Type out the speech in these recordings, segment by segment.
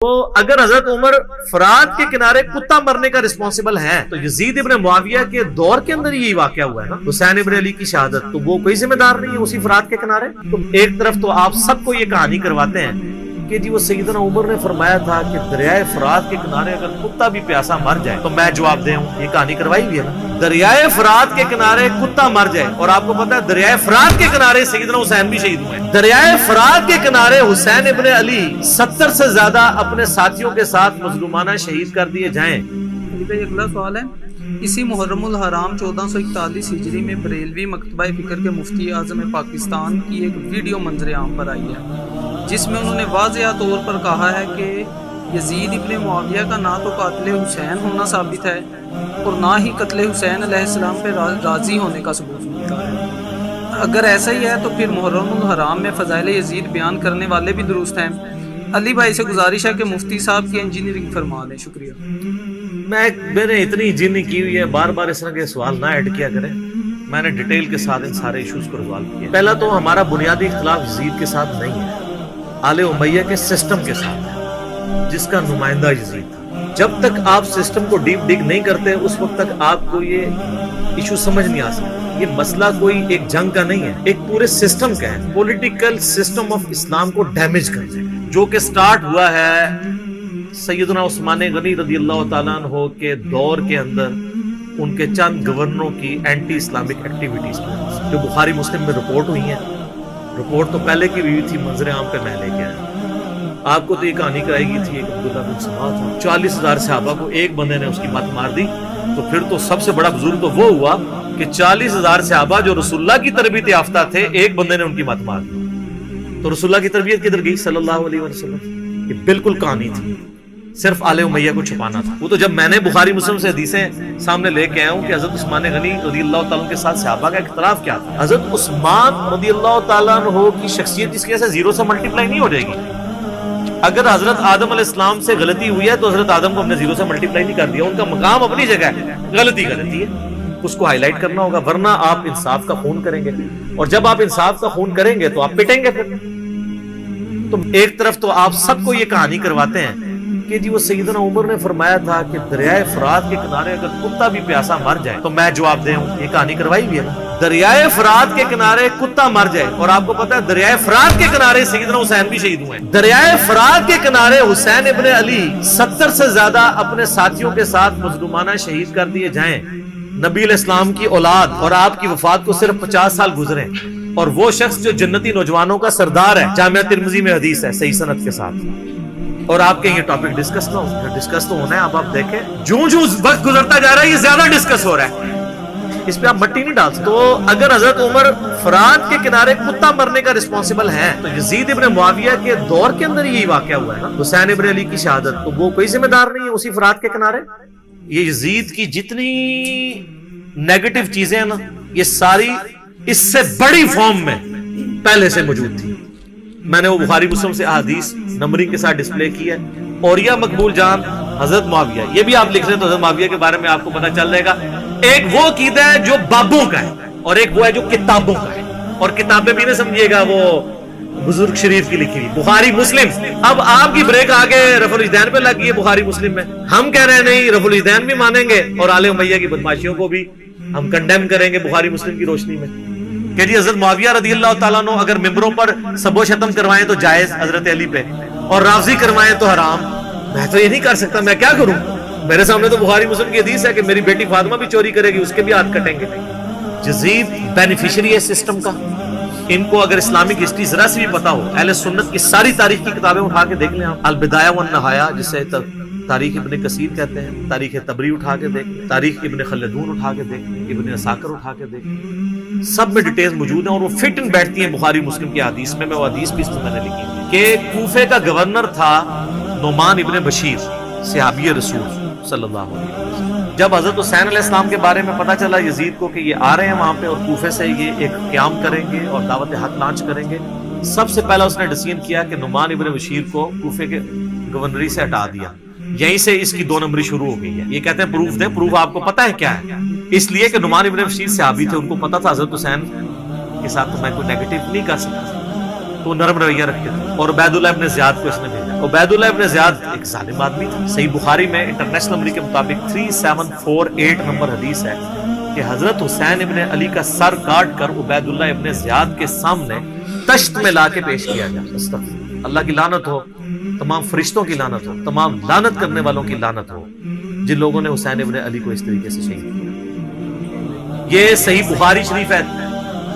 تو اگر حضرت عمر فرات کے کنارے کتا مرنے کا رسپانسبل ہے تو یزید ابن معاویہ کے دور کے اندر یہی واقعہ ہوا ہے نا، حسین ابن علی کی شہادت، تو وہ کوئی ذمہ دار نہیں ہے اسی فرات کے کنارے؟ تو ایک طرف تو آپ سب کو یہ کہانی کرواتے ہیں کہ جی وہ سیدنا عمر نے فرمایا تھا کہ دریائے فرات کے کنارے اگر کتا بھی پیاسا مر جائے تو میں جواب دے ہوں، یہ کہانی کروائی ہوئی ہے نا، دریائے فرات کے کنارے کتا مر جائے، اور آپ کو پتا ہے دریائے فرات کے کنارے سیدنا حسین بھی شہید ہوئے، دریائے فرات کے کنارے حسین ابن علی 70 سے زیادہ اپنے ساتھیوں کے ساتھ مظلومانہ شہید کر دیے جائیں۔ اگلا سوال ہے، اسی محرم الحرام 1441 ہجری میں بریلوی مکتبہ فکر کے مفتی اعظم پاکستان کی ایک ویڈیو منظر عام پر آئی ہے جس میں انہوں نے واضح طور پر کہا ہے کہ یزید ابن معاویہ کا نہ تو قاتل حسین ہونا ثابت ہے اور نہ ہی قتل حسین علیہ السلام پہ راضی ہونے کا ثبوت ملتا ہے۔ اگر ایسا ہی ہے تو پھر محرم الحرام میں فضائل یزید بیان کرنے والے بھی درست ہیں۔ علی بھائی سے گزارش ہے کہ مفتی صاحب کی انجینئرنگ فرما دیں، شکریہ۔ میں نے اتنی انجینئرنگ کی ہوئی ہے، بار بار اس طرح کے سوال نہ ایڈ کیا کریں، میں نے ڈیٹیل کے ساتھ ان سارے ایشوز کو ریزالو کیا۔ پہلا تو ہمارا بنیادی اختلاف یزید کے ساتھ نہیں ہے، آل امیہ کے سسٹم کے ساتھ ہے جس کا نمائندہ یزید تھا۔ جب تک آپ سسٹم کو ڈیپ ڈگ نہیں کرتے اس وقت تک آپ کو یہ ایشو سمجھ نہیں آ سکتا۔ یہ مسئلہ کوئی ایک جنگ کا نہیں ہے، ایک پورے سسٹم کا ہے، پولیٹیکل سسٹم آف اسلام کو ڈیمیج کرنے کا، جو کہ سٹارٹ ہوا ہے سیدنا عثمان غنی رضی اللہ تعالیٰ عنہ کے دور کے اندر ان کے چند گورنروں کی اینٹی اسلامک ایکٹیویٹیز کی، جو بخاری مسلم میں رپورٹ ہوئی ہیں۔ رپورٹ تو پہلے کی ہوئی تھی، منظر عام پہ میں لے کے آیا۔ آپ کو تو یہ کہانی کرائی گئی تھی، ایک عبداللہ بن سبا تھا، 40,000 صحابہ کو ایک بندے نے اس کی مت مار دی، تو پھر تو سب سے بڑا بزرگ تو وہ ہوا کہ 40,000 صحابہ جو رسول اللہ کی تربیت یافتہ تھے، ایک بندے نے ان کی مت مار دی، تو رسول اللہ کی تربیت کدھر گئی صلی اللہ علیہ وسلم؟ یہ بالکل کہانی تھی، صرف آل امیہ کو چھپانا تھا۔ وہ تو جب میں نے بخاری مسلم سے حدیثیں سامنے لے کے آیا ہوں کہ حضرت عثمان غنی رضی اللہ تعالیٰ کے ساتھ صحابہ کا اختلاف کیا تھا، حضرت عثمان رضی اللہ تعالیٰ عنہ کی شخصیت اس کی وجہ سے زیرو سے ملٹیپلائی نہیں ہو جائے گی۔ اگر حضرت آدم علیہ السلام سے غلطی ہوئی ہے تو حضرت آدم کو ہم نے زیرو سے ملٹیپلائی نہیں کر دیا، ان کا مقام اپنی جگہ ہے، غلطی ہے، اس کو ہائی لائٹ کرنا ہوگا، ورنہ آپ انصاف کا خون کریں گے، اور جب آپ انصاف کا خون کریں گے تو آپ پٹیں گے پھر۔ تو ایک طرف تو آپ سب کو یہ کہانی کرواتے ہیں کہ جی وہ سیدنا عمر نے فرمایا تھا کہ دریائے فرات کے کنارے اگر کتا بھی پیاسا مر جائے تو میں جواب دے ہوں، یہ کہانی کروائی ہوئی ہے نا، دریائے فرات کے کنارے کتا مر جائے، اور آپ کو پتا ہے دریائے فرات کے کنارے سیدنا حسین بھی شہید ہوئے، دریائے فرات کے کنارے حسین ابن علی 70 سے زیادہ اپنے ساتھیوں کے ساتھ مظلومانہ شہید کر دیے جائیں، نبی علیہ السلام کی اولاد، اور آپ کی وفات کو صرف 50 سال گزرے، اور وہ شخص جو جنتی نوجوانوں کا سردار ہے، جامعہ ترمذی میں حدیث ہے صحیح سند کے ساتھ، اور آپ کے یہ ٹاپک ڈسکس نہ ہو، ڈسکس تو ہونا ہے، اب آپ دیکھیں جوں وقت گزرتا جا رہا ہے یہ زیادہ ڈسکس ہو رہا ہے، اس پہ آپ مٹی نہیں ڈال سکتے۔ تو اگر حضرت عمر فرات کے کنارے کتا مرنے کا رسپانسبل ہے تو یزید ابن معاویہ کے دور کے اندر یہی واقعہ ہوا ہے نا، حسین ابن علی کی شہادت، تو وہ کوئی ذمہ دار نہیں ہے اسی فرات کے کنارے؟ یہ یزید کی جتنی نیگیٹو چیزیں ہیں نا، یہ ساری اس سے بڑی فارم میں پہلے سے موجود تھی۔ میں نے وہ بخاری مسلم سے احادیث نمبرنگ کے ساتھ ڈسپلے کی ہے، اور یہ مقبول جان حضرت معاویہ، یہ بھی آپ لکھ رہے ہیں تو حضرت معاویہ کے بارے میں آپ کو پتہ چل جائے گا۔ ایک وہ عقیدہ ہے جو بابوں کا ہے، اور ایک وہ ہے جو کتابوں کا ہے، اور کتابیں بھی نہ سمجھیے گا وہ بزرگ شریف کی لکھی ہوئی بخاری مسلم۔ اب آپ کی بریک آگے رفع الاجدین پہ لگ گئی ہے بخاری مسلم میں، ہم کہہ رہے ہیں نہیں، رفع الاجدین بھی مانیں گے اور آل امیہ کی بدماشیوں کو بھی ہم کنڈیم کریں گے بخاری مسلم کی روشنی میں، کہ جی حضرت معاویہ رضی اللہ تعالیٰ عنہ اگر ممبروں پر سب و شتم کروائیں تو جائز حضرت علی پہ، اور رافضی کروائیں تو حرام۔ میں تو یہ نہیں کر سکتا، میں کیا کروں؟ میرے سامنے تو بخاری مسلم کی حدیث ہے کہ میری بیٹی فاطمہ بھی چوری کرے گی، اس کے بھی ہاتھ کٹیں گے۔ یزید بینیفیشری ہے سسٹم کا۔ ان کو اگر اسلامک ہسٹری ذرا سے بھی پتا ہو، اہل سنت کی ساری تاریخ کی کتابیں اٹھا کے دیکھ لیں آپ، البدایہ والنہایہ جسے تاریخ ابن کثیر کہتے ہیں، تاریخ تبری اٹھا کے دیکھ لیں، تاریخ ابن خلدون اٹھا کے دیکھ لیں، ابن عساکر اٹھا کے دیکھ لیں، سب میں ڈیٹیلز موجود ہیں، اور وہ فٹ ان بیٹھتی ہیں بخاری مسلم کی حدیث میں وہ حدیث بھی اس میں نے لکھی ہے کہ کوفے کا گورنر تھا نعمان ابن بشیر، صحابی رسول صلی اللہ علیہ وسلم۔ جب حضرت حسین علیہ السلام کے بارے میں پتا چلا یزید کو کہ یہ آ رہے ہیں وہاں پہ اور کوفے سے یہ ایک قیام کریں گے اور دعوت حق لانچ کریں گے، سب سے پہلا اس نے ڈیسیژن کیا کہ نعمان ابن بشیر کو کوفے کے گورنری سے ہٹا دیا، یہیں سے اس کی 2 نمبری شروع ہو گئی ہے۔ یہ کہتے ہیں پروف دیں، پروف آپ کو پتا ہے کیا ہے؟ اس لیے کہ نعمان ابن بشیر صحابی تھے، ان کو پتا تھا حضرت حسین کے ساتھ تو میں کوئی نیگیٹو نہیں کر سکتا، تو نرم رویہ رکھتے تھے. اور عبیداللہ ابن زیاد کو اس نے بھیجا. عبیداللہ ابن زیاد ایک ظالم آدمی تھا. صحیح بخاری میں انٹرنیشنل نمبر کے مطابق 3748 نمبر حدیث ہے کہ حضرت حسین ابن علی کا سر کاٹ کر عبیداللہ ابن زیاد کے سامنے تشت میں لا کے پیش کیا گیا. استغفر اللہ کی لعنت ہو, تمام فرشتوں کی لعنت ہو, تمام لعنت کرنے والوں کی لعنت ہو جن لوگوں نے حسین ابن علی کو اس طریقے سے شہید کیا. یہ صحیح بخاری شریف ہے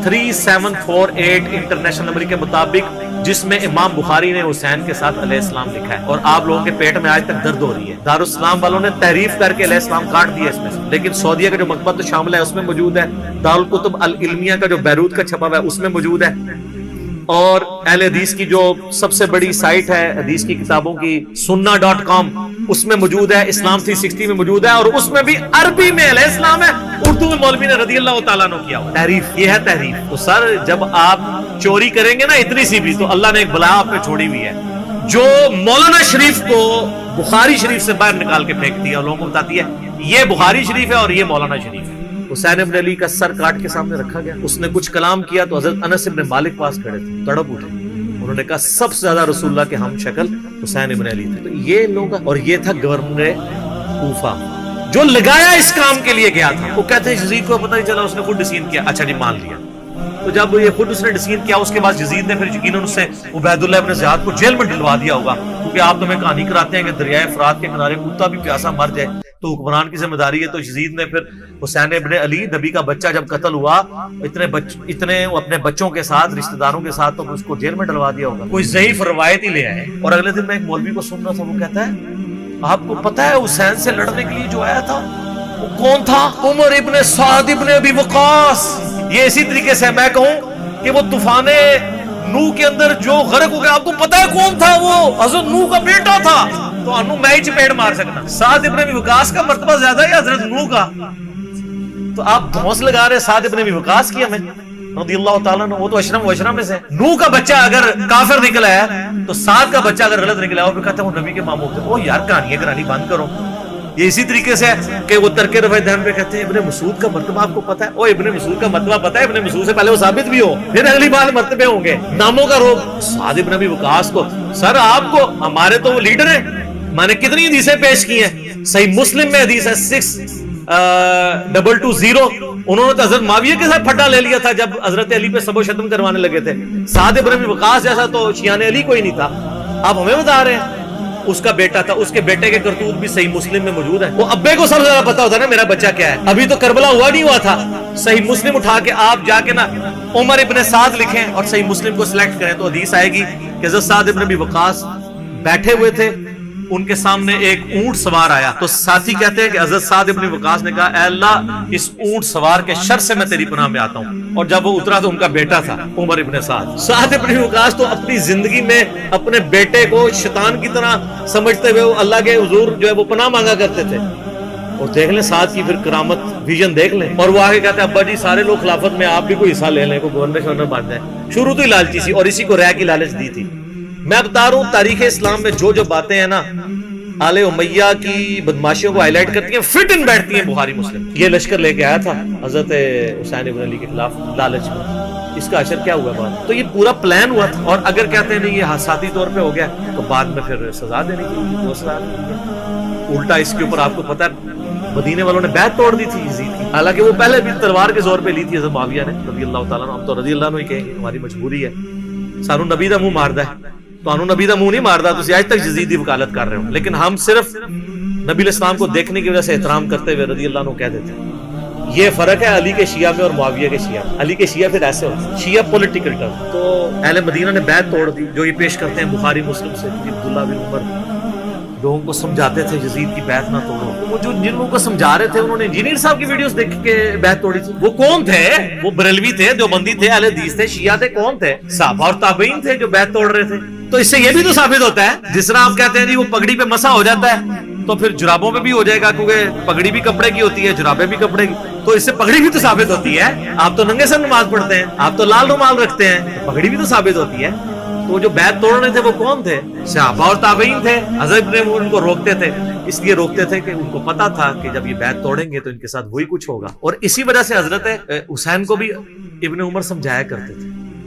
3748 انٹرنیشنل نمبر کے مطابق, جس میں امام بخاری نے حسین کے ساتھ علیہ السلام لکھا ہے. اور آپ لوگوں کے پیٹ میں آج تک درد ہو رہی ہے. دارالسلام والوں نے تحریف کر کے علیہ السلام کاٹ دیا اس میں سے, لیکن سعودیہ کا جو مکتبہ شامل ہے اس میں موجود ہے. دارالکتب العلمیہ کا جو بیروت کا چھپا ہوا ہے اس میں موجود ہے. اور اہل حدیث کی جو سب سے بڑی سائٹ ہے حدیث کی کتابوں کی sunna.com اس میں موجود ہے. اسلام 360 میں موجود ہے, اور اس میں بھی عربی میں علیہ السلام ہے, اردو میں مولوی نے رضی اللہ تعالیٰ عنہ کیا ہوا. تحریف, یہ ہے تحریف. تو سر جب آپ چوری کریں گے نا اتنی سی بھی, تو اللہ نے ایک بلا آپ پہ چھوڑی ہوئی ہے جو مولانا شریف کو بخاری شریف سے باہر نکال کے پھینکتی ہے اور لوگوں کو بتاتی ہے یہ بخاری شریف ہے اور یہ مولانا شریف ہے. حسین ابن علی کا سر کاٹ کے سامنے رکھا گیا. اس نے کچھ کلام کیا تو حضرت انس ابن مالک پاس کھڑے تھے, تڑپ اٹھے. انہوں نے کہا سب سے زیادہ رسول اللہ کے ہم شکل حسین ابن علی تھے. تو یہ لوگ, اور یہ تھا گورنر کوفہ جو لگایا اس کام کے لیے گیا تھا. وہ کہتے ہیں یزید کو پتہ نہیں چلا, اس نے خود ڈسین کیا. اچھا جی مان لیا. تو جب یہ خود اس نے ڈسین کیا اس کے بعد یزید نے پھر یقیناً اس سے عبیداللہ ابن زیاد کو جیل میں ڈلوا دیا ہوگا, کیونکہ آپ تو ہمیں کہانی کراتے ہیں کہ دریائے فرات کے کنارے کتا بھی پیاسا مر جائے تو حکمران کی ذمہ داری ہے. تو یزید نے پھر حسین ابن علی نبی کا بچہ جب قتل ہوا اتنے اپنے بچوں کے ساتھ رشتہ داروں کے ساتھ, تو اس کو جیل میں ڈلوا دیا ہوگا. کوئی ضعیف روایت ہی لے آئے. اور اگلے دن میں ایک مولوی کو سن رہا تھا, وہ کہتا ہے آپ کو پتا ہے حسین سے لڑنے کے لیے جو آیا تھا وہ کون تھا؟ عمر ابن سعد ابن ابی وقاص. یہ اسی طریقے سے میں کہوں کہ وہ طوفان نوح کے اندر جو غرق ہو گیا, آپ کو پتا ہے کون تھا؟ وہ حضرت نوح کا بیٹا تھا. تو انو میں ہی چپیڑ مار سکتا. سعد ابن ابی وقاص کا مرتبہ زیادہ ہے حضرت نوح کا. تو آپ دھونس لگا رہے سعد ابن ابی وقاص کی ہمیں رضی اللہ تعالیٰ عنہ. وہ تو اشرم و اشرم میں سے. نوح کا بچہ اگر کافر نکلا ہے تو سعد کا بچہ اگر غلط نکلا ہے وہ کہتے ہیں وہ نبی کے ماموں تھے. وہ یار کہانیاں کرانی بند کرو. یہ اسی طریقے سے کہ وہ ترک رفع دہن پہ کہتے ہیں ابن مسعود کا مرتبہ آپ کو پتا ہے؟ او ابن مسعود کا مرتبہ پتا ہے؟ ابن مسعود سے پہلے وہ ثابت بھی ہو, پھر اگلی بار مرتبے ہوں گے. ناموں کا روگ. سعد ابن ابی وقاص کو, سر آپ کو, ہمارے تو وہ لیڈر ہیں, میں نے کتنی حدیثیں پیش کی ہیں. صحیح مسلم میں حدیث ہے 6220. انہوں نے تو حضرت معاویہ کے ساتھ پھٹا لے لیا تھا جب حضرت علی پہ سب و شتم کروانے لگے تھے. سعد ابن ابی وقاص جیسا تو شیعان علی کوئی نہیں تھا. آپ ہمیں بتا رہے ہیں اس کا بیٹا تھا. اس کے بیٹے کے کرتوت بھی صحیح مسلم میں موجود ہے. وہ ابے کو سب سے زیادہ پتا ہوتا ہے نا میرا بچہ کیا ہے. ابھی تو کربلا ہوا نہیں ہوا تھا. صحیح مسلم اٹھا کے آپ جا کے نا عمر ابن سعد لکھیں اور صحیح مسلم کو سلیکٹ کریں تو حدیث آئے گی کہ حضرت سعد ابن ابی وقاص بیٹھے ہوئے تھے, ان کے سامنے ایک اونٹ سوار آیا. تو ساتھی کہتے ہیں کہ حضرت سعد ابن وقاص نے کہا اے اللہ اس اونٹ سوار کے شر سے میں تیری پناہ میں آتا ہوں. اور جب وہ اترا تو ان کا بیٹا تھا عمر ابن سعد. سعد ابن وقاص تو اپنی زندگی میں اپنے بیٹے کو شیطان کی طرح سمجھتے ہوئے وہ اللہ کے حضور جو ہے وہ پناہ مانگا کرتے تھے. اور دیکھ لیں سعد کی پھر کرامت ویژن دیکھ لیں. اور وہ آگے کہتے ہیں ابا جی سارے لوگ خلافت میں آپ بھی کوئی حصہ لے لیں, کوئی گورنر شورنر بن جائے. شروع تو ہی لالچی سی اور اسی کو رہ کی لالچ دی تھی. میں بتا رہا ہوں تاریخ اسلام میں جو باتیں ہیں نا آل امیہ کی بدماشیوں کو ہائی لائٹ کرتی ہیں, فٹ ان بیٹھتی ہیں بخاری مسلم. یہ لشکر لے کے آیا تھا حضرت حسین ابن علی کے خلاف لالچ میں. اس کا اثر کیا ہوا بعد؟ تو یہ پورا پلان ہوا تھا. اور اگر کہتے ہیں نہیں یہ حادثاتی طور پہ ہو گیا تو بعد میں پھر سزا دینے کی وہ سزا الٹا اس کے اوپر آپ کو پتا ہے مدینے والوں نے بیعت توڑ دی تھی یزید کی. حالانکہ وہ پہلے بھی تلوار کے زور پہ لی تھی حضرت معاویہ نے رضی اللہ تعالیٰ عنہ. ہم تو رضی اللہ عنہ ہی کہیں گے, ہماری مجبوری ہے. سانو نبی دا منہ ماردا ہے تو انو نبی دا منہ نہیں ماردا, تو آج تک یزید دی وکالت کر رہے ہوں. لیکن ہم صرف نبی علیہ السلام کو دیکھنے کی وجہ سے احترام کرتے ہوئے رضی اللہ عنہ کہہ دیتے ہیں. یہ فرق ہے علی کے شیعہ میں اور معاویہ کے شیعہ. علی کے شیعہ پھر ایسے ہوتے ہیں, شیعہ پولیٹیکل ٹرم. تو اہل مدینہ نے بیعت توڑ دی جو یہ پیش کرتے ہیں بخاری مسلم سے. عبداللہ بن عمر لوگوں کو سمجھاتے تھے یزید کی بیعت نہ توڑو. وہ جو جن لوگوں کو سمجھا رہے تھے انہوں نے انجینئر صاحب کی ویڈیوز دیکھ کے بیعت توڑی تھی. وہ کون تھے؟ وہ بریلوی تھے, دیوبندی تھے, اہل حدیث تھے, شیعہ تھے. کون تھے؟ صحابہ اور تابعین تھے جو بیعت توڑ رہے تھے. تو اس سے یہ بھی تو ثابت ہوتا ہے جس طرح آپ کہتے ہیں جی وہ پگڑی پہ مسا ہو جاتا ہے تو پھر جرابوں پہ بھی ہو جائے گا, کیونکہ پگڑی بھی کپڑے کی ہوتی ہے, جرابیں بھی کپڑے کی. تو اس سے پگڑی بھی تو ثابت ہوتی ہے. آپ تو ننگے سر نماز پڑھتے ہیں, آپ تو لال رومال رکھتے ہیں, پگڑی بھی تو ثابت ہوتی ہے. تو جو بیعت توڑ رہے تھے وہ کون تھے؟ صحابہ اور تابعین تھے. حضرت ابن عمر ان کو روکتے تھے, اس لیے روکتے تھے کہ ان کو پتا تھا کہ جب یہ بیعت توڑیں گے تو ان کے ساتھ وہی کچھ ہوگا. اور اسی وجہ سے حضرت حسین کو بھی ابن عمر سمجھایا کرتے تھے